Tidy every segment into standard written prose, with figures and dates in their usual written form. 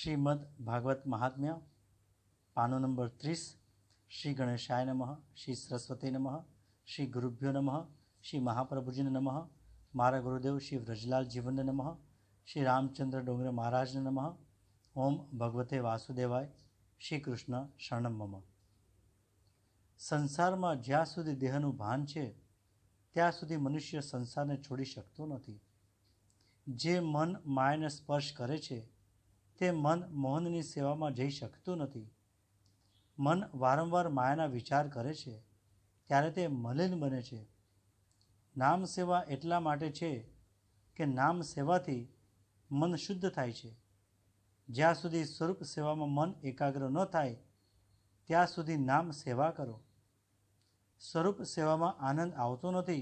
श्रीमद् भागवत महात्म्य पानो नंबर 30। श्री गणेशाय नमः, श्री सरस्वती नमः, श्री गुरुभ्यो नमः, श्री महाप्रभुजी नमः, मारा गुरुदेव श्री व्रजलाल जीवन नमः, श्री रामचंद्र डोंगरे महाराज नमः। ओम भगवते वासुदेवाय। श्री कृष्ण शरणम मम। संसार में ज्यां सुधी देहनु भान छे त्यां सुधी मनुष्य संसार ने छोड़ी शकतो नथी। जे मन मायाने स्पर्श करे छे ते मन मोहननी सेवा में जई शकतुं नथी। मन वारंवार मायाना विचार करे छे त्यारे ते मलिन बने छे। नाम सेवा एटला माटे छे के नाम सेवाथी मन शुद्ध थाय छे। ज्यां सुधी स्वरूप सेवा में मन एकाग्र न थाय त्यां सुधी नाम सेवा करो। स्वरूप सेवा में आनंद आवतो नथी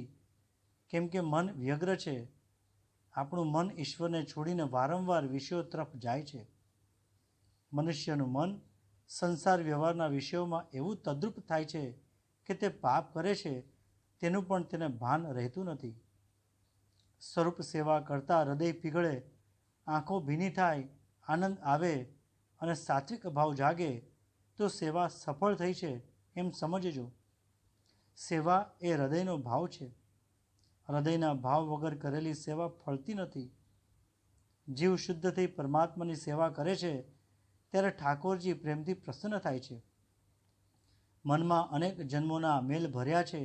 केम के मन व्यग्र छे। આપણું મન ઈશ્વરને છોડીને વારંવાર વિષયો તરફ જાય છે। મનુષ્યનું મન સંસાર વ્યવહારના વિષયોમાં એવું તદ્રુપ થાય છે કે તે પાપ કરે છે તેનું પણ તેને ભાન રહેતું નથી। સ્વરૂપ સેવા કરતાં હૃદય પીગળે, આંખો ભીની થાય, આનંદ આવે અને સાત્વિક ભાવ જાગે તો સેવા સફળ થઈ છે એમ સમજજો। સેવા એ હૃદયનો ભાવ છે। હૃદયના ભાવ વગર કરેલી સેવા ફળતી નથી। જીવ શુદ્ધ થઈ પરમાત્માની સેવા કરે છે ત્યારે ઠાકોરજી પ્રેમથી પ્રસન્ન થાય છે। મનમાં અનેક જન્મોના મેલ ભર્યા છે।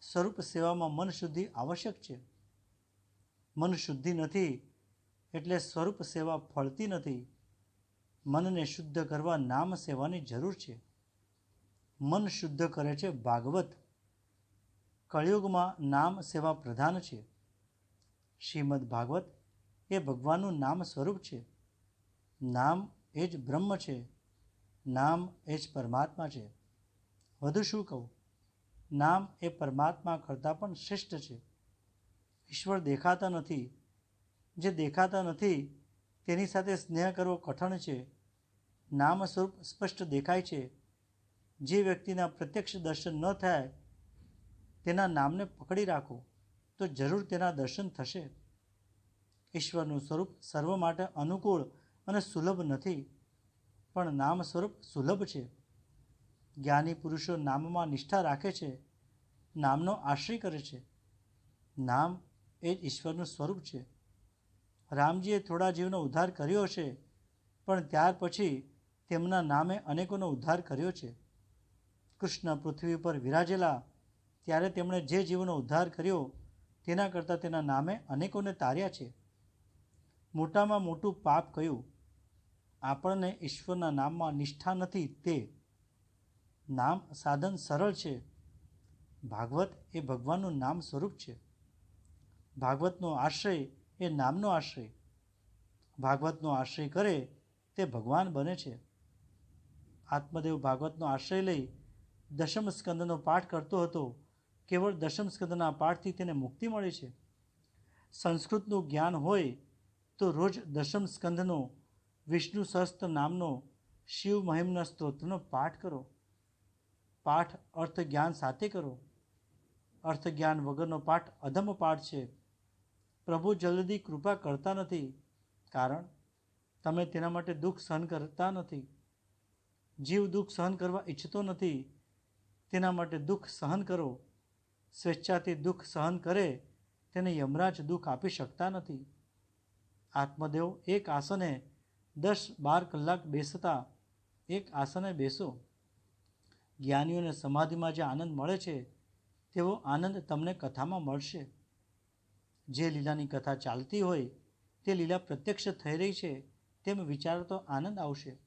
સ્વરૂપ સેવામાં મન શુદ્ધિ આવશ્યક છે। મન શુદ્ધિ નથી એટલે સ્વરૂપ સેવા ફળતી નથી। મનને શુદ્ધ કરવા નામ સેવાની જરૂર છે। મન શુદ્ધ કરે છે ભાગવત। कलयुग में नाम सेवा प्रधान है। श्रीमद् भागवत ये भगवान नाम स्वरूप है। नाम एज ब्रह्म है। नाम एज परमात्मा है। वधु शू कहूँ, नाम ए परमात्मा करता पण श्रेष्ठ है। ईश्वर देखाता नहीं, जे देखाता नहीं तेनी साथे स्नेह करवो कठिन है। नाम स्वरूप स्पष्ट देखाय है। जे व्यक्तिना प्रत्यक्ष दर्शन न थाय तेना नामने पकड़ी राखो तो जरूर तेना दर्शन थशे। ईश्वरનું स्वरूप सर्व माटे अनुकूल अने सुलभ नहीं, पण नाम स्वरूप सुलभ है। ज्ञानी पुरुषो नाम में निष्ठा राखे छे, नामनो आश्रय करे छे। नाम ए ईश्वरનું स्वरूप है। रामजीए थोड़ा जीवनो उद्धार कर्यो छे, पण त्यार पछी तेमना नामे अनेकोनो उद्धार कर्यो छे। कृष्ण पृथ्वी पर विराजेला त्यारे तेमणे जे जीवनो उद्धार कर्यो तेना करता तेना नामे अनेकोने तार्या छे। मोटामां मोटुं पाप कयुं आपणने ईश्वरना नाममां निष्ठा नथी ते। नाम साधन सरल छे। भागवत ए भगवाननुं नाम स्वरूप छे। भागवतनो आश्रय ए नामनो आश्रय। भागवतनो आश्रय करे ते भगवान बने छे। आत्मदेव भागवतनो आश्रय लई दशम स्कंदनो पाठ करतो हतो। केवल दशम स्कंदना पाठथी तेने मुक्ति मळे छे। संस्कृतनुं ज्ञान होय तो रोज दशम स्कंदनो विष्णु सहस्त्र नामनो शिव महिमना स्त्रोत्रनो पाठ करो। पाठ अर्थ ज्ञान साथे करो। अर्थ ज्ञान वगरनो पाठ अधम पाठ छे। प्रभु जल्दी कृपा करता नहीं, कारण तमे तेना माटे दुख सहन करता नहीं। जीव दुख सहन करवा इच्छतो नहीं, तेना माटे दुख सहन करो। स्वेच्छाथी दुख सहन करे तेने यमराज दुख आपी शकता नहीं। आत्मदेव एक आसने 10-12 कलाक बेसता एक आसने बेसो। ज्ञानीओने समाधि में जे आनंद मळे छे तेवो आनंद तमने कथा में मळशे। जे लीलानी कथा चालती होय ते लीला प्रत्यक्ष थई रही छे तेम विचार तो आनंद आवशे।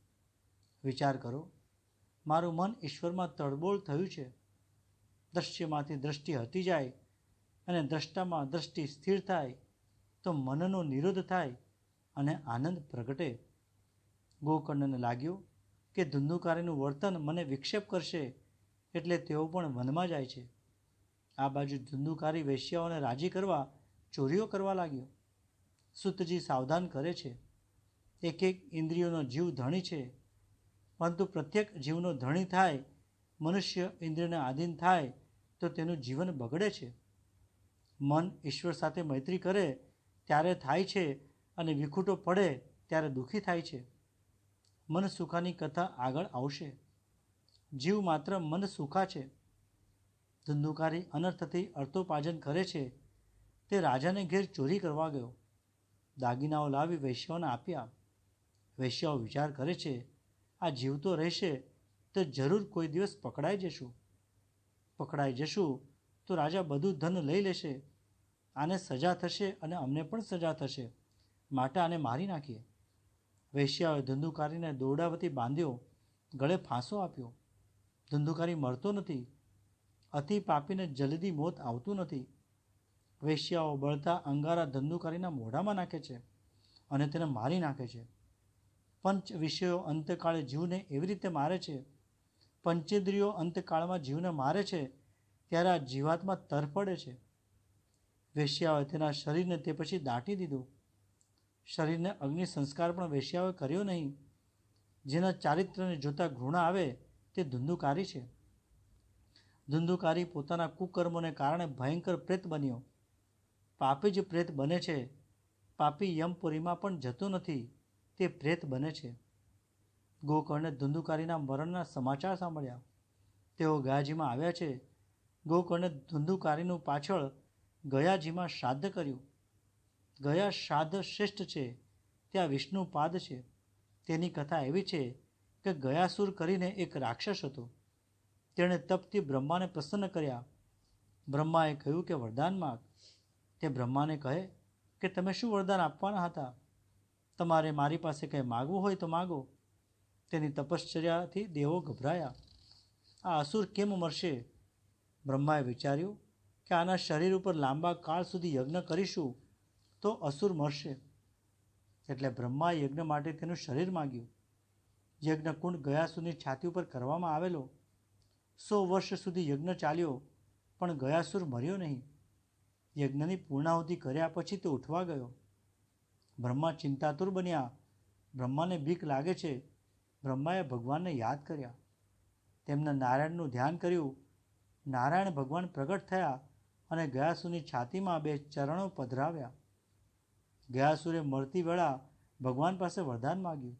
विचार करो, मारू मन ईश्वर में तड़बोळ थयुं छे। दृश्यमांथी दृष्टि हटी जाए अने द्रष्टामां दृष्टि स्थिर थाय तो मननो निरोध थाय अने आनंद प्रगटे। गोकर्णने लाग्युं के धुंधुकारीनुं वर्तन मने विक्षेप करशे एटले तेओ पण वनमां जाय छे। आ बाजु धुंधुकारी वेश्याओने राजी करवा चोरीओ करवा लाग्यो। सूतजी सावधान करे छे। एक एक इंद्रियोनो जीव धणी छे, परंतु प्रत्येक जीवनो धणी थाय, मनुष्य इंद्रियने आधीन थाय तो तेनुं जीवन बगड़े छे। मन ईश्वर साथे मैत्री करे त्यारे थाय छे अने विखूटो पड़े त्यारे दुखी थाय छे। મન સુખાની કથા આગળ આવશે. જીવ માત્ર મન સુખા છે. ધંધુકારી અનર્થથી અર્થોપાર્જન કરે છે તે રાજાને ઘેર ચોરી કરવા ગયો. દાગીનાઓ લાવી વૈશ્યાઓને આપ્યા. વૈશ્યાઓ વિચાર કરે છે, આ જીવતો રહેશે તો જરૂર કોઈ દિવસ પકડાઈ જશું. પકડાઈ જશું તો રાજા બધું ધન લઈ લેશે. આને સજા થશે અને અમને પણ સજા થશે, માટે આને મારી નાખીએ. વૈશ્યાઓએ ધંધુકારીને દોરડાવતી બાંધ્યો, ગળે ફાંસો આપ્યો. ધંધુકારી મરતો નથી. અતિ પાપીને જલ્દી મોત આવતું નથી. વૈશ્યાઓ બળતા અંગારા ધંધુકારીના મોઢામાં નાખે છે અને તેને મારી નાખે છે. પંચ વિષયો અંતકાળે જીવને એવી રીતે મારે છે. પંચેન્દ્રિયો અંતકાળમાં જીવને મારે છે ત્યારે આ જીવાત્મા તરફડે છે. વૈશ્યાઓએ તેના શરીરને તે પછી દાટી દીધું. શરીરને અગ્નિ સંસ્કાર પણ વૈશ્યાઓએ કર્યો નહીં. જેના ચારિત્રને જોતા ઘૃણા આવે તે ધુંધુકારી છે. ધુંધુકારી પોતાના કુકર્મોને કારણે ભયંકર પ્રેત બન્યો. પાપી જ પ્રેત બને છે. પાપી યમપુરીમાં પણ જતો નથી, તે પ્રેત બને છે. ગોકર્ણે ધુંધુકારીના મરણના સમાચાર સાંભળ્યા. તેઓ ગયાજીમાં આવ્યા છે. ગોકર્ણે ધુંધુકારીનું પાછળ ગયાજીમાં શ્રાદ્ધ કર્યું. ગયા શ્રાદ્ધ શ્રેષ્ઠ છે. ત્યાં વિષ્ણુ પાદ છે. તેની કથા એવી છે કે ગયાસુર કરીને એક રાક્ષસ હતો. તેણે તપથી બ્રહ્માને પ્રસન્ન કર્યા. બ્રહ્માએ કહ્યું કે વરદાન માગ. તે બ્રહ્માને કહે કે તમે શું વરદાન આપવાના હતા? તમારે મારી પાસે કંઈ માગવું હોય તો માગો. તેની તપશ્ચર્યાથી દેવો ગભરાયા. આ અસુર કેમ મરશે? બ્રહ્માએ વિચાર્યું કે આના શરીર ઉપર લાંબા કાળ સુધી યજ્ઞ કરીશું તો અસુર મરશે. એટલે બ્રહ્માએ યજ્ઞ માટે તેનું શરીર માગ્યું. યજ્ઞકુંડ ગયાસુરની છાતી ઉપર કરવામાં આવેલો. 100 વર્ષ સુધી યજ્ઞ ચાલ્યો પણ ગયાસુર મર્યો નહીં. યજ્ઞની પૂર્ણાહુતિ કર્યા પછી તે ઉઠવા ગયો. બ્રહ્મા ચિંતાતુર બન્યા. બ્રહ્માને બીક લાગે છે. બ્રહ્માએ ભગવાનને યાદ કર્યા. તેમના નારાયણનું ધ્યાન કર્યું. નારાયણ ભગવાન પ્રગટ થયા અને ગયાસુરની છાતીમાં 2 ચરણો પધરાવ્યા. ગયાસુરે મળતી વેળા ભગવાન પાસે વરદાન માગ્યું.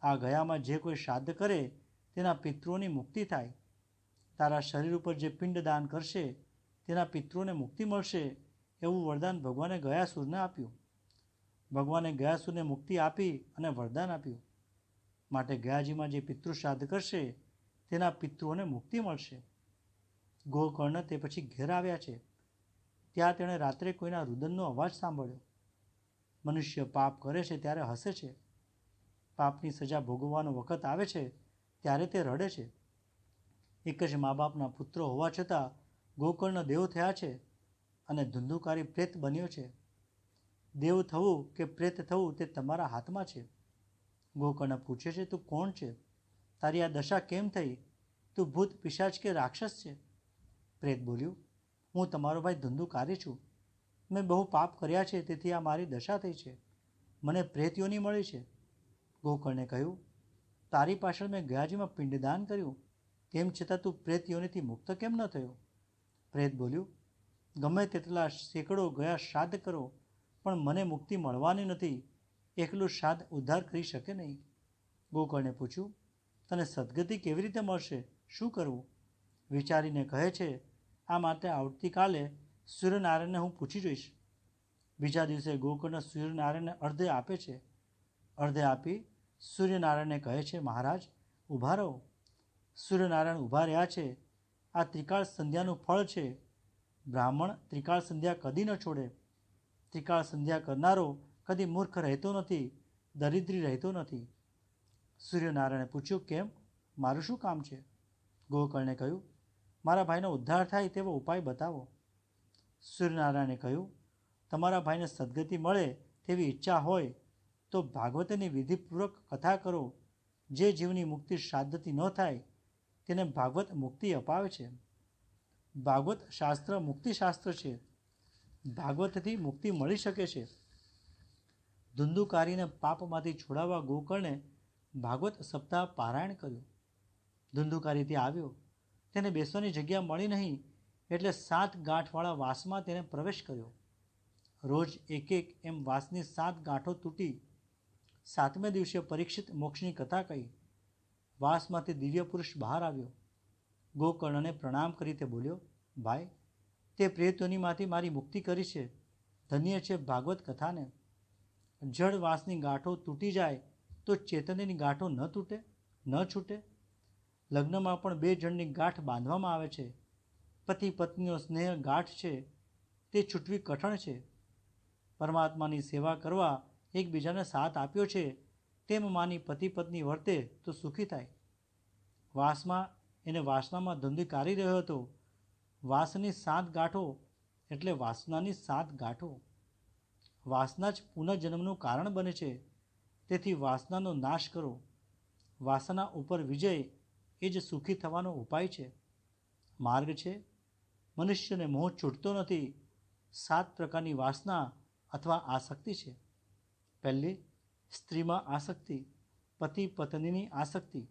આ ગયામાં જે કોઈ શ્રાદ્ધ કરે તેના પિતૃઓની મુક્તિ થાય. તારા શરીર ઉપર જે પિંડદાન કરશે તેના પિતૃઓને મુક્તિ મળશે, એવું વરદાન ભગવાને ગયાસુરને આપ્યું. ભગવાને ગયાસુરને મુક્તિ આપી અને વરદાન આપ્યું. માટે ગયાજીમાં જે પિતૃ શ્રાદ્ધ કરશે તેના પિતૃઓને મુક્તિ મળશે. ગોકર્ણ તે પછી ઘેર આવ્યા છે. ત્યાં તેણે રાત્રે કોઈના રુદનનો અવાજ સાંભળ્યો. મનુષ્ય પાપ કરે છે ત્યારે હસે છે. પાપની સજા ભોગવવાનો વખત આવે છે ત્યારે તે રડે છે. એક જ મા બાપના પુત્રો હોવા છતાં ગોકર્ણ દેવ થયા છે અને ધુંધુકારી પ્રેત બન્યો છે. દેવ થવું કે પ્રેત થવું તે તમારા હાથમાં છે. ગોકર્ણ પૂછે છે, તું કોણ છે? તારી આ દશા કેમ થઈ? તું ભૂત પિશાચ કે રાક્ષસ છે? પ્રેત બોલ્યું, હું તમારો ભાઈ ધુંધુકારી છું. મેં બહુ પાપ કર્યા છે તેથી આ મારી દશા થઈ છે. મને પ્રેત યોનિ મળી છે. ગોકર્ણે કહ્યું, તારી પાછળ મેં ગયાજીમાં પિંડદાન કર્યું, તેમ છતાં તું પ્રેત યોનિથી મુક્ત કેમ ન થયો? પ્રેત બોલ્યું, ગમે તેટલા સેંકડો ગયા શ્રાદ્ધ કરો પણ મને મુક્તિ મળવાની નથી. એકલું શ્રાદ્ધ ઉદ્ધાર કરી શકે નહીં. ગોકર્ણે પૂછ્યું, તને સદગતિ કેવી રીતે મળશે? શું કરવું? વિચારીને કહે છે, આ માટે આવતીકાલે સૂર્યનારાયણને હું પૂછી જોઈશ. બીજા દિવસે ગોકર્ણ સૂર્યનારાયણને અર્ધે આપે છે. અર્ધે આપી સૂર્યનારાયણને કહે છે, મહારાજ ઊભા રહો. સૂર્યનારાયણ ઊભા રહ્યા છે. આ ત્રિકાળ સંધ્યાનું ફળ છે. બ્રાહ્મણ ત્રિકાળ સંધ્યા કદી ન છોડે. ત્રિકાળ સંધ્યા કરનારો કદી મૂર્ખ રહેતો નથી, દરિદ્રી રહેતો નથી. સૂર્યનારાયણે પૂછ્યું, કેમ? મારું શું કામ છે? ગોકર્ણે કહ્યું, મારા ભાઈનો ઉદ્ધાર થાય તેવો ઉપાય બતાવો. સૂર્યનારાયણે કહ્યું, તમારા ભાઈને સદગતિ મળે તેવી ઈચ્છા હોય તો ભાગવતની વિધિપૂર્વક કથા કરો. જે જીવની મુક્તિ શ્રાદ્ધથી ન થાય તેને ભાગવત મુક્તિ અપાવે છે. ભાગવત શાસ્ત્ર મુક્તિશાસ્ત્ર છે. ભાગવતથી મુક્તિ મળી શકે છે. ધુંધુકારીને પાપમાંથી છોડાવવા ગોકર્ણે ભાગવત સપ્તાહ પારાયણ કર્યું. ધુંધુકારી ત્યાં આવ્યો. તેને બેસવાની જગ્યા મળી નહીં એટલે 7 ગાંઠવાળા વાસમાં તેને પ્રવેશ કર્યો. રોજ એક એમ વાસની 7 ગાંઠો તૂટી. 7મે દિવસે પરીક્ષિત મોક્ષની કથા કહી. વાસમાંથી દિવ્ય પુરુષ બહાર આવ્યો. ગોકર્ણને પ્રણામ કરી તે બોલ્યો, ભાઈ, તે પ્રેતયોનીમાંથી મારી મુક્તિ કરી છે. ધન્ય છે ભાગવત કથાને. જળ વાસની ગાંઠો તૂટી જાય તો ચેતનની ગાંઠો ન તૂટે, ન છૂટે. લગ્નમાં પણ 2 જણની ગાંઠ બાંધવામાં આવે છે. પતિ પત્નીનો સ્નેહ ગાંઠ છે, તે છૂટવી કઠણ છે. પરમાત્માની સેવા કરવા એકબીજાને સાથ આપ્યો છે, તેમ માની પતિ પત્ની વર્તે તો સુખી થાય. વાસમાં એને વાસનામાં ધુંધકારી રહ્યો હતો. વાસની 7 ગાંઠો એટલે વાસનાની 7 ગાંઠો. વાસના જ પુનઃજન્મનું કારણ બને છે. તેથી વાસનાનો નાશ કરો. વાસના ઉપર વિજય એ જ સુખી થવાનો ઉપાય છે, માર્ગ છે. મનુષ્યને મોહ છૂટતો નથી. 7 પ્રકારની વાસના અથવા આસક્તિ છે. પહેલી, સ્ત્રીમાં આસક્તિ, પતિ પત્નીની આસક્તિ.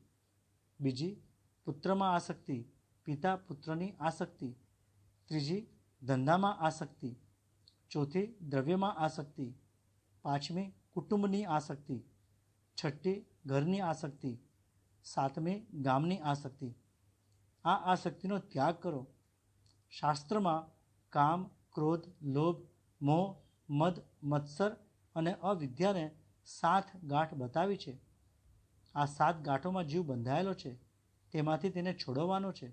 બીજી, પુત્રમાં આસક્તિ, પિતા પુત્રની આસક્તિ. ત્રીજી, ધંધામાં આસક્તિ. ચોથી, દ્રવ્યમાં આસક્તિ. પાંચમી, કુટુંબની આસક્તિ. છઠ્ઠી, ઘરની આસક્તિ. સાતમી, ગામની આસક્તિ. આ આસક્તિનો ત્યાગ કરો. શાસ્ત્રમાં કામ, ક્રોધ, લોભ, મોહ, મદ, મત્સર અને અવિદ્યાને 7 ગાંઠ બતાવી છે. આ 7 ગાંઠોમાં જીવ બંધાયેલો છે. તેમાંથી તેને છોડવાનો છે.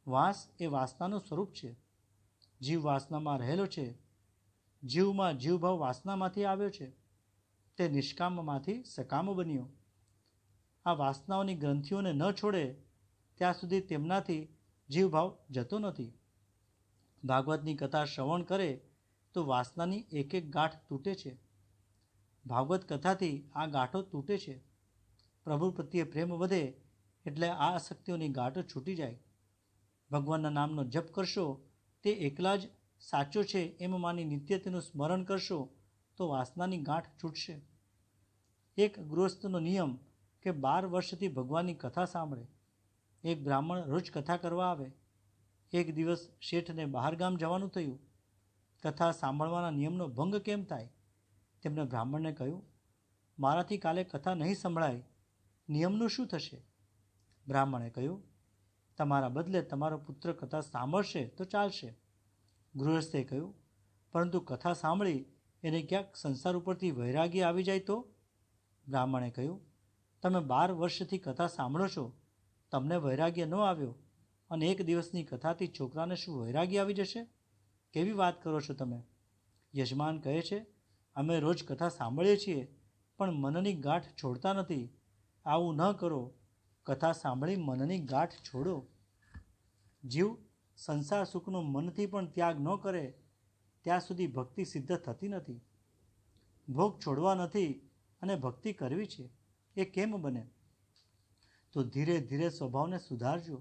વાસ એ વાસનાનું સ્વરૂપ છે. જીવ વાસનામાં રહેલો છે. જીવમાં જીવભાવ વાસનામાંથી આવ્યો છે. તે નિષ્કામમાંથી સકામ બન્યો. આ વાસનાઓની ગ્રંથિઓને ન છોડે ત્યાં સુધી તેમનાથી જીવભાવ જતો નથી. ભાગવતની કથા શ્રવણ કરે તો વાસનાની એક ગાંઠ તૂટે છે. ભાગવત કથાથી આ ગાંઠો તૂટે છે. પ્રભુ પ્રત્યે પ્રેમ વધે એટલે આ આસક્તિઓની ગાંઠો છૂટી જાય. ભગવાનના નામનો જપ કરશો, તે એકલા જ સાચો છે એમ માની નિત્ય તેનું સ્મરણ કરશો તો વાસનાની ગાંઠ છૂટશે. એક ગૃહસ્થનો નિયમ કે 12 વર્ષથી ભગવાનની કથા સાંભળે. એક બ્રાહ્મણ રોજ કથા કરવા આવે. એક દિવસ શેઠને બહારગામ જવાનું થયું. કથા સાંભળવાના નિયમનો ભંગ કેમ થાય? તેમણે બ્રાહ્મણને કહ્યું, મારાથી કાલે કથા નહીં સંભળાય, નિયમનું શું થશે? બ્રાહ્મણે કહ્યું, તમારા બદલે તમારો પુત્ર કથા સાંભળશે તો ચાલશે. ગૃહસ્થે કહ્યું, પરંતુ કથા સાંભળી એને ક્યાંક સંસાર ઉપરથી વૈરાગ્ય આવી જાય તો? બ્રાહ્મણે કહ્યું, તમે 12 વર્ષથી કથા સાંભળો છો, તમને વૈરાગ્ય ન આવ્યો અને એક દિવસની કથાથી છોકરાને શું વૈરાગ્ય આવી જશે? કેવી વાત કરો છો તમે? યજમાન કહે છે, અમે રોજ કથા સાંભળીએ છીએ પણ મનની ગાંઠ છોડતા નથી. આવું ન કરો. કથા સાંભળી મનની ગાંઠ છોડો. જીવ સંસાર સુખનો મનથી પણ ત્યાગ ન કરે ત્યાં સુધી ભક્તિ સિદ્ધ થતી નથી. ભોગ છોડવા નથી અને ભક્તિ કરવી છે. એ કેમ બને? તો ધીરે ધીરે સ્વભાવને સુધારજો.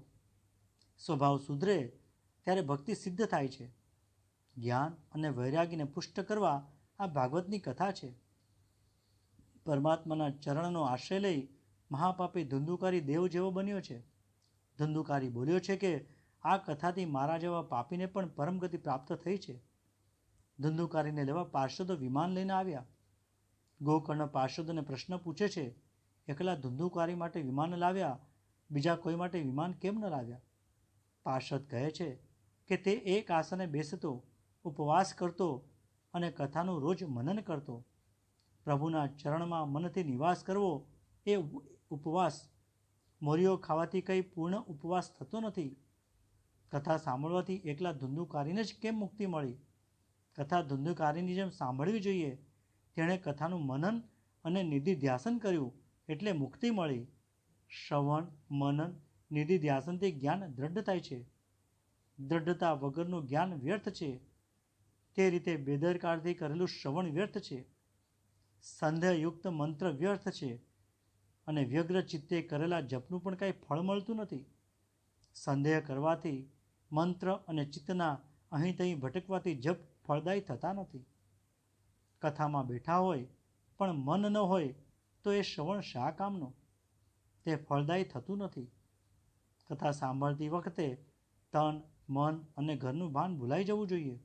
સ્વભાવ સુધરે ત્યારે ભક્તિ સિદ્ધ થાય છે. જ્ઞાન અને વૈરાગ્યને પુષ્ટ કરવા આ ભાગવતની કથા છે. પરમાત્માના ચરણનો આશ્રય લઈ મહાપાપી ધુંધુકારી દેવ જેવો બન્યો છે. ધુંધુકારી બોલ્યો છે કે આ કથાથી મારા જેવા પાપીને પણ પરમગતિ પ્રાપ્ત થઈ છે. ધુંધુકારીને લેવા પાર્ષદો વિમાન લઈને આવ્યા. ગોકર્ણ પાર્ષદોને પ્રશ્ન પૂછે છે, એકલા ધુંધુકારી માટે વિમાન લાવ્યા, બીજા કોઈ માટે વિમાન કેમ ન લાવ્યા? પાર્ષદ કહે છે કે તે એક આસને બેસતો, ઉપવાસ કરતો અને કથાનું રોજ મનન કરતો. પ્રભુના ચરણમાં મનથી નિવાસ કરવો એ ઉપવાસ. મોરીઓ ખાવાથી કંઈ પૂર્ણ ઉપવાસ થતો નથી. કથા સાંભળવાથી એકલા ધુંધુકારીને જ કેમ મુક્તિ મળી? કથા ધુંધુકારીની જેમ સાંભળવી જોઈએ. તેણે કથાનું મનન અને નિધિધ્યાસન કર્યું એટલે મુક્તિ મળી. શ્રવણ, મનન, નિધિધ્યાસનથી જ્ઞાન દ્રઢ થાય છે. દ્રઢતા વગરનું જ્ઞાન વ્યર્થ છે. તે રીતે બેદરકારથી કરેલું શ્રવણ વ્યર્થ છે. સંદેહયુક્ત મંત્ર વ્યર્થ છે અને વ્યગ્ર ચિત્તે કરેલા જપનું પણ કાંઈ ફળ મળતું નથી. સંદેહ કરવાથી, મંત્ર અને ચિત્તના અહીં તહીં ભટકવાથી જપ ફળદાયી થતા નથી. કથામાં બેઠા હોય પણ મન ન હોય તો એ શ્રવણ શા કામનો? તે ફળદાયી થતું નથી. કથા સાંભળતી વખતે તન, મન અને ઘરનું ભાન ભૂલાઈ જવું જોઈએ.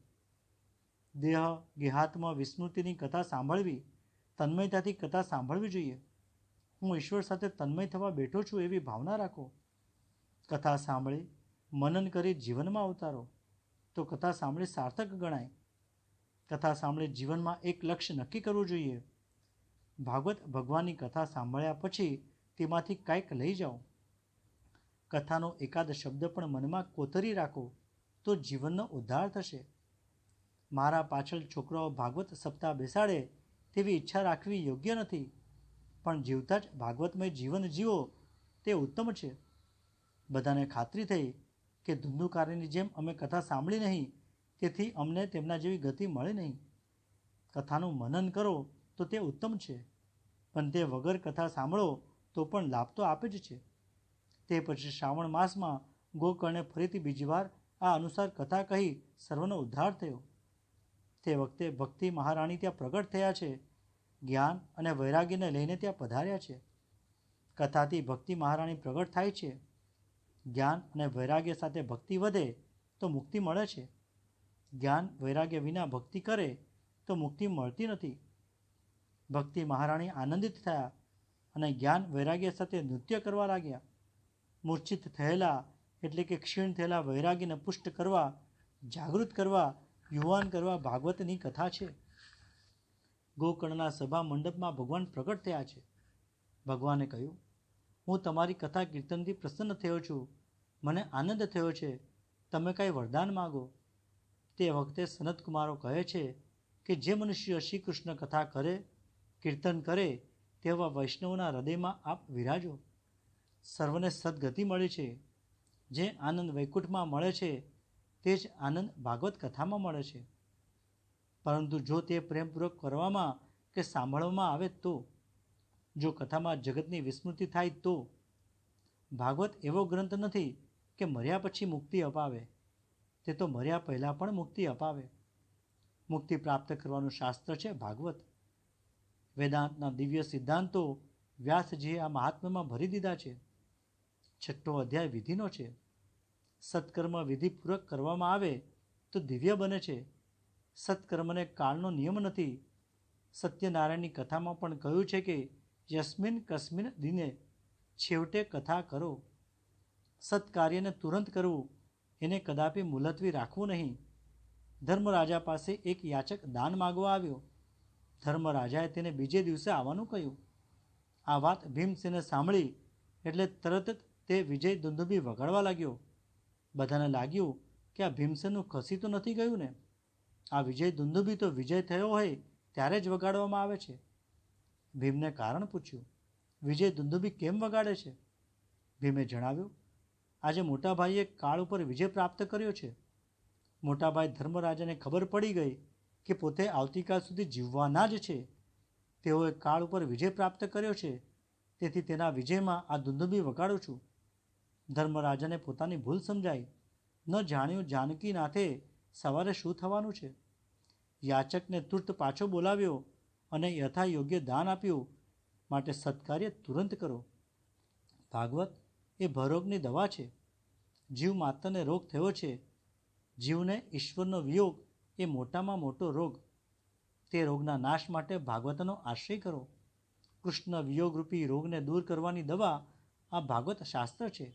દેહ, ગેહાત્મ, વિસ્મૃતિની કથા સાંભળવી તન્મયતાથી કથા સાંભળવી જોઈએ. હું ઈશ્વર સાથે તન્મય થવા બેઠો છું એવી ભાવના રાખો. કથા સાંભળી મનન કરી જીવનમાં ઉતારો તો કથા સાંભળી સાર્થક ગણાય. કથા સાંભળી જીવનમાં એક લક્ષ્ય નક્કી કરવું જોઈએ. ભાગવત ભગવાનની કથા સાંભળ્યા પછી તેમાંથી કંઈક લઈ જાઓ. કથાનો એકાદ શબ્દ પણ મનમાં કોતરી રાખો તો જીવનનો ઉદ્ધાર થશે. મારા પાછળ છોકરાઓ ભાગવત સપ્તાહ બેસાડે તેવી ઈચ્છા રાખવી યોગ્ય નથી, પણ જીવતા જ ભાગવતમય જીવન જીવો તે ઉત્તમ છે. બધાને ખાતરી થઈ કે ધુંધુકારીની જેમ અમે કથા સાંભળી નહીં, તેથી અમને તેમના જેવી ગતિ મળે નહીં. કથાનું મનન કરો તો તે ઉત્તમ છે, પણ તે વગર કથા સાંભળો તો પણ લાભ તો આપે જ છે. તે પછી શ્રાવણ માસમાં ગોકર્ણે ફરીથી બીજી વાર આ અનુસાર કથા કહી સર્વનો ઉદ્ધાર થયો. તે વખતે ભક્તિ મહારાણી ત્યાં પ્રગટ થયા છે. જ્ઞાન અને વૈરાગ્યને લઈને ત્યાં પધાર્યા છે. કથાથી ભક્તિ મહારાણી પ્રગટ થાય છે. જ્ઞાન અને વૈરાગ્ય સાથે ભક્તિ વધે તો મુક્તિ મળે છે. જ્ઞાન વૈરાગ્ય વિના ભક્તિ કરે તો મુક્તિ મળતી નથી. ભક્તિ મહારાણી આનંદિત થયા અને જ્ઞાન વૈરાગ્ય સાથે નૃત્ય કરવા લાગ્યા. મૂર્છિત થયેલા એટલે કે ક્ષીણ થયેલા વૈરાગ્યને પુષ્ટ કરવા, જાગૃત કરવા, યુવાન કરવા ભાગવતની કથા છે. ગોકર્ણના સભા મંડપમાં ભગવાન પ્રગટ થયા છે. ભગવાને કહ્યું, હું તમારી કથા કીર્તનથી પ્રસન્ન થયો છું. મને આનંદ થયો છે. તમે કાંઈ વરદાન માગો. તે વખતે સનતકુમારો કહે છે કે જે મનુષ્ય શ્રી કૃષ્ણ કથા કરે, કીર્તન કરે તેવા વૈષ્ણવના હૃદયમાં આપ વિરાજો. સર્વને સદગતિ મળી છે. જે આનંદ વૈકુંઠમાં મળે છે તે જ આનંદ ભાગવત કથામાં મળે છે. પરંતુ જો તે પ્રેમપૂર્વક કરવામાં કે સાંભળવામાં આવે તો, જો કથામાં જગતની વિસ્મૃતિ થાય તો. ભાગવત એવો ગ્રંથ નથી કે મર્યા પછી મુક્તિ અપાવે, તે તો મર્યા પહેલાં પણ મુક્તિ અપાવે. મુક્તિ પ્રાપ્ત કરવાનું શાસ્ત્ર છે ભાગવત. વેદાંતના દિવ્ય સિદ્ધાંતો વ્યાસજીએ આ મહાત્મ્યમાં ભરી દીધા છે. 6ઠ્ઠો અધ્યાય વિધિનો છે. સત્કર્મ વિધિપૂર્વક કરવામાં આવે તો દિવ્ય બને છે. સત્કર્મને કાળનો નિયમ નથી. સત્યનારાયણની કથામાં પણ કહ્યું છે કે યસ્મિન કસ્મિન દિને છેવટે કથા કરો. સત્કાર્યને તુરંત કરવું, એને કદાપી મુલતવી રાખવું નહીં. ધર્મરાજા પાસે એક યાચક દાન માગવા આવ્યો. ધર્મરાજાએ તેને બીજે દિવસે આવવાનું કહ્યું. આ વાત ભીમસેને સાંભળી એટલે તરત જ તે વિજય દુંદુભી વગાડવા લાગ્યો. બધાને લાગ્યું કે આ ભીમસેનનું ખસી તો નથી ગયું ને. આ વિજય દુંદુભી તો વિજય થયો હોય ત્યારે જ વગાડવામાં આવે છે. ભીમને કારણ પૂછ્યું, વિજય દુંદુભી કેમ વગાડે છે? ભીમે જણાવ્યું, આજે મોટાભાઈએ કાળ ઉપર વિજય પ્રાપ્ત કર્યો છે. મોટાભાઈ ધર્મરાજાને ખબર પડી ગઈ કે પોતે આવતીકાલ સુધી જીવવાના જ છે. તેઓએ કાળ ઉપર વિજય પ્રાપ્ત કર્યો છે, તેથી તેના વિજયમાં આ દુંદુભી વગાડું છું. ધર્મરાજાને પોતાની ભૂલ સમજાઈ. ન જાણ્યું જાનકીનાથે સવારે શું થવાનું છે. યાચકને તુર્ત પાછો બોલાવ્યો અને યથા યોગ્ય દાન આપ્યું. માટે સત્કાર્ય તુરંત કરો. ભાગવત એ ભરોગની દવા છે. જીવ માત્રને રોગ થયો છે. જીવને ઈશ્વરનો વિયોગ એ મોટામાં મોટો રોગ. તે રોગના નાશ માટે ભાગવતનો આશ્રય કરો. કૃષ્ણ વિયોગરૂપી રોગને દૂર કરવાની દવા આ ભાગવત શાસ્ત્ર છે.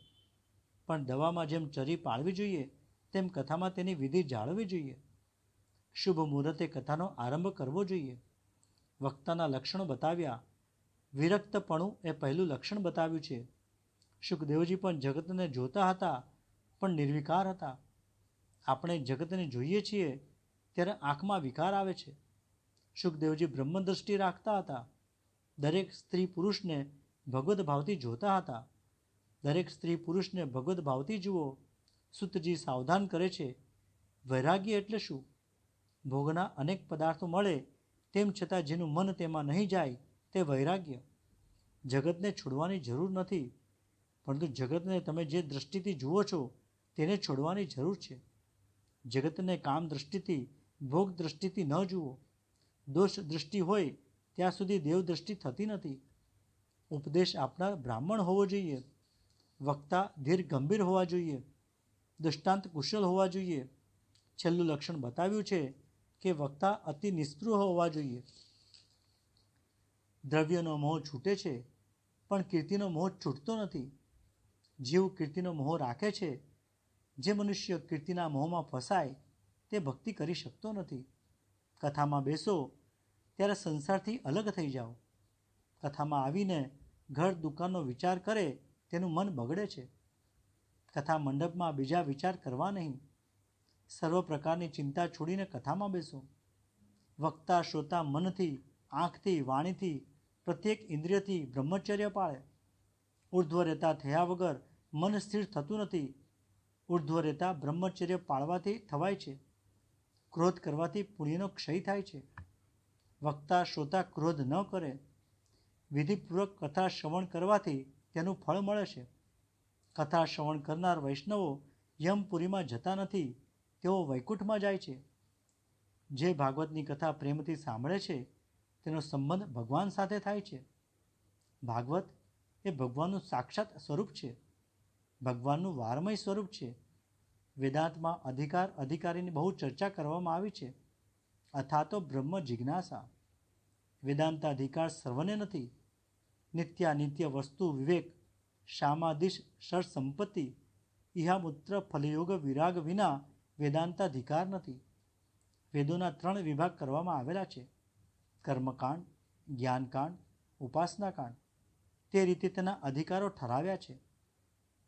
પણ દવામાં જેમ ચરી પાળવી જોઈએ તેમ કથામાં તેની વિધિ જાળવવી જોઈએ. શુભ મુહૂર્તે કથાનો આરંભ કરવો જોઈએ. વક્તાના લક્ષણો બતાવ્યા. વિરક્તપણું એ પહેલું લક્ષણ બતાવ્યું છે. શુકદેવજી પણ જગતને જોતા હતા, પણ નિર્વિકાર હતા. આપણે જગતને જોઈએ છીએ ત્યારે આંખમાં વિકાર આવે છે. શુકદેવજી બ્રહ્મદ્રષ્ટિ રાખતા હતા. દરેક સ્ત્રી પુરુષને ભગવદ્ ભાવથી જોતા હતા. દરેક સ્ત્રી પુરુષને ભગવદ્ ભાવથી જુઓ. સૂતજી સાવધાન કરે છે. વૈરાગ્ય એટલે શું? ભોગના અનેક પદાર્થો મળે તેમ છતાં જેનું મન તેમાં નહીં જાય તે વૈરાગ્ય. જગતને છોડવાની જરૂર નથી, પરંતુ જગતને તમે જે દૃષ્ટિથી જુઓ છો તેને છોડવાની જરૂર છે. જગતને કામ દૃષ્ટિથી, ભોગ દૃષ્ટિથી ન જુઓ. દોષ દૃષ્ટિ હોય ત્યાં સુધી દેવ દૃષ્ટિ થતી નથી. ઉપદેશ આપનાર બ્રાહ્મણ હોવો જોઈએ. વક્તા ધીર ગંભીર હોવા જોઈએ. દૃષ્ટાંત કુશળ હોવા જોઈએ. છેલ્લું લક્ષણ બતાવ્યું છે કે વક્તા અતિ નિસ્પૃહ હોવા જોઈએ. દ્રવ્યનો મોહ છૂટે છે, પણ કીર્તિનો મોહ છૂટતો નથી. જીવ કીર્તિનો મોહ રાખે છે. જે મનુષ્ય કીર્તિના મોહમાં ફસાય તે ભક્તિ કરી શકતો નથી. કથામાં બેસો ત્યારે સંસારથી અલગ થઈ જાઓ. કથામાં આવીને ઘર દુકાનનો વિચાર કરે તેનું મન બગડે છે. કથા મંડપમાં બીજા વિચાર કરવા નહીં. સર્વ પ્રકારની ચિંતા છોડીને કથામાં બેસો. વક્તા શ્રોતા મનથી, આંખથી, વાણીથી, પ્રત્યેક ઇન્દ્રિયથી બ્રહ્મચર્ય પાળે. ઉર્ધ્વ રહેતા થયા વગર મન સ્થિર થતું નથી. ઉર્ધ્વ રહેતા બ્રહ્મચર્ય પાળવાથી થવાય છે. ક્રોધ કરવાથી પુણ્યનો ક્ષય થાય છે. વક્તા શ્રોતા ક્રોધ ન કરે. વિધિપૂર્વક કથા શ્રવણ કરવાથી તેનું ફળ મળે છે. કથા શ્રવણ કરનાર વૈષ્ણવો યમપુરીમાં જતા નથી, તેઓ વૈકુંઠમાં જાય છે. જે ભાગવતની કથા પ્રેમથી સાંભળે છે તેનો સંબંધ ભગવાન સાથે થાય છે. ભાગવત એ ભગવાનનું સાક્ષાત સ્વરૂપ છે. ભગવાનનું વારમય સ્વરૂપ છે. વેદાંતમાં અધિકારીની બહુ ચર્ચા કરવામાં આવી છે. અથા તો બ્રહ્મ જિજ્ઞાસા. વેદાંતાધિકાર સર્વને નથી. નિત્યાનિત્ય વસ્તુ વિવેક, શામાદિશ સર સંપત્તિ, ઇહામૂત્ર ફલયોગ વિરાગ વિના વેદાંતાધિકાર નથી. વેદોના 3 વિભાગ કરવામાં આવેલા છે: કર્મકાંડ, જ્ઞાનકાંડ, ઉપાસનાકાંડ. તે રીતે તેના અધિકારો ઠરાવ્યા છે.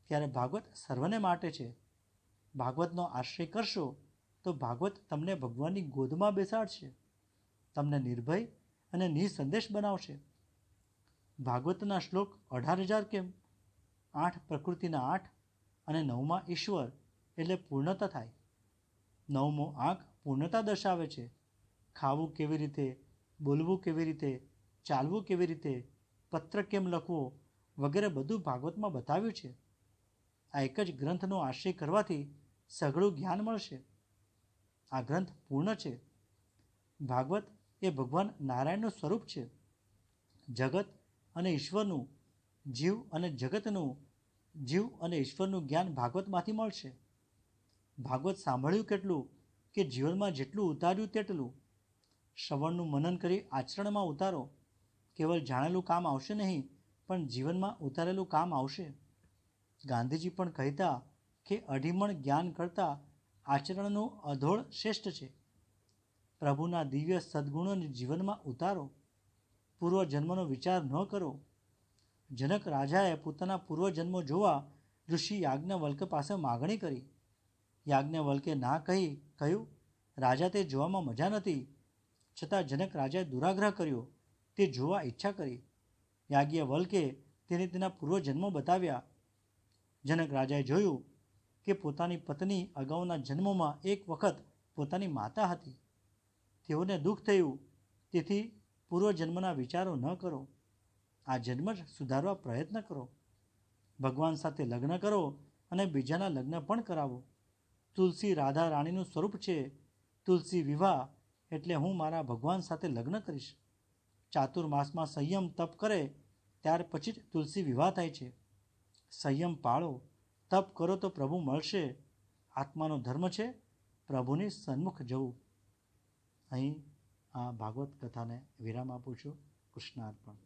ત્યારે ભાગવત સર્વને માટે છે. ભાગવતનો આશ્રય કરશો તો ભાગવત તમને ભગવાનની ગોદમાં બેસાડશે. તમને નિર્ભય અને નિસંદેશ બનાવશે. ભાગવતના શ્લોક 18,000 કેમ? 8 પ્રકૃતિના 8 અને 9માં ઈશ્વર એટલે પૂર્ણતા થાય. 9મો આંક પૂર્ણતા દર્શાવે છે. ખાવું કેવી રીતે, બોલવું કેવી રીતે, ચાલવું કેવી રીતે, પત્ર કેમ લખવો વગેરે બધું ભાગવતમાં બતાવ્યું છે. આ એક જ ગ્રંથનો આશ્રય કરવાથી સઘળું જ્ઞાન મળશે. આ ગ્રંથ પૂર્ણ છે. ભાગવત એ ભગવાન નારાયણનું સ્વરૂપ છે. જગત અને ઈશ્વરનું, જીવ અને જગતનું, જીવ અને ઈશ્વરનું જ્ઞાન ભાગવતમાંથી મળશે. ભાગવત સાંભળ્યું કેટલું કે જીવનમાં જેટલું ઉતાર્યું તેટલું. શ્રવણનું મનન કરી આચરણમાં ઉતારો. કેવલ જાણેલું કામ આવશે નહીં, પણ જીવનમાં ઉતારેલું કામ આવશે. ગાંધીજી પણ કહેતા કે અઢીમણ જ્ઞાન કરતાં આચરણનું અધોળ શ્રેષ્ઠ છે. પ્રભુના દિવ્ય સદ્ગુણોને જીવનમાં ઉતારો. પૂર્વજન્મનો વિચાર ન કરો. જનક રાજાએ પોતાના પૂર્વજન્મો જોવા ઋષિ યાજ્ઞવલ્ક પાસે માગણી કરી. યાજ્ઞવલ્કે ના કહ્યું, રાજા તે જોવામાં મજા નથી. છતાં જનક રાજાએ દુરાગ્રહ કર્યો. તે જોવા ઈચ્છા કરી. યાજ્ઞવલ્કે તેને તેના પૂર્વજન્મો બતાવ્યા. જનક રાજાએ જોયું કે પોતાની પત્ની અગાઉના જન્મોમાં એક વખત પોતાની માતા હતી. તેઓને દુઃખ થયું. તેથી પૂર્વજન્મના વિચારો ન કરો. આ જન્મ જ સુધારવા પ્રયત્ન કરો. ભગવાન સાથે લગ્ન કરો અને બીજાના લગ્ન પણ કરાવો. તુલસી રાધા રાણીનું સ્વરૂપ છે. તુલસી વિવાહ એટલે હું મારા ભગવાન સાથે લગ્ન કરીશ. ચાતુર્માસમાં સંયમ તપ કરે ત્યાર પછી જ તુલસી વિવાહ થાય છે. સંયમ પાળો, તપ કરો તો પ્રભુ મળશે. આત્માનો ધર્મ છે પ્રભુની સન્મુખ જવું. અહીં આ ભાગવત કથાને વિરામ આપું છું. કૃષ્ણાર્પણ.